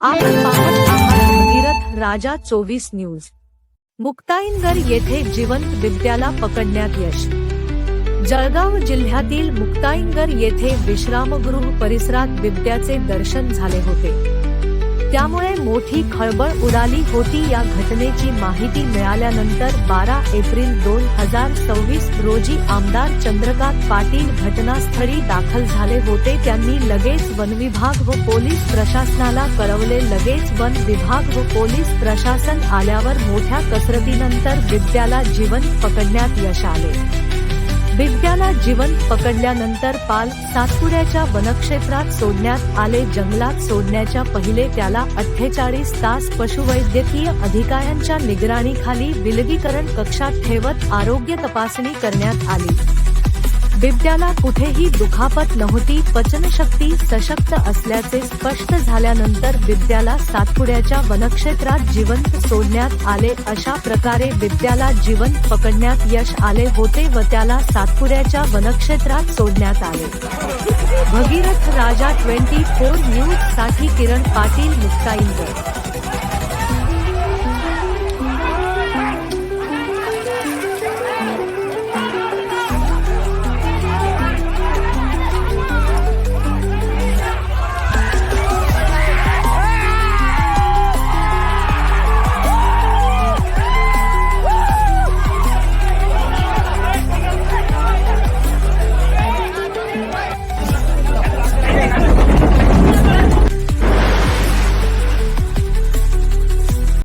आपण पाहत आहात भगीरथ राजा 24 न्यूज। मुक्ताईनगर येथे जिवंत बिबट्याला पकडण्यात यश। जळगाव जिल्ह्यातील मुक्ताईनगर येथे विश्रामगृह परिसरात बिबट्याचे दर्शन झाले होते, त्यामुळे मोठी खळबळ उडाली होती। या घटनेची माहिती मिळाल्यानंतर 12 एप्रिल 2024 रोजी आमदार चंद्रकांत पाटील घटनास्थळी दाखल झाले होते। त्यांनी लगेच वनविभाग व पोलीस प्रशासनाला कळवले। लगेच वन विभाग व पोलीस प्रशासन आल्यावर मोठ्या कसरतीनंतर बिबट्याला जिवंत पकडण्यात यश आले। बिबट्याला जिवंत पकडल्यानंतर पाल सातपुड्याच्या वनक्षेत्रात सोडण्यात आले। जंगलात सोडण्याच्या पहिले त्याला 48 तास पशुवैद्यकीय अधिकाऱ्यांच्या निगराणीखाली विलगीकरण कक्षात ठेवत आरोग्य तपासणी करण्यात आली। बिबट्याला कुठेही दुखापत नव्हती। पचनशक्ती सशक्त असल्याचे स्पष्ट झाल्यानंतर बिबट्याला सातपुड्याच्या वनक्षेत्रात जिवंत सोडण्यात आले। अशा प्रकारे बिबट्याला जिवंत पकडण्यात यश आले होते व त्याला सातपुड्याच्या वनक्षेत्रात सोडण्यात आले। भगीरथ राजा 24 न्यूज साठी किरण पाटील, मुक्ताईनगर।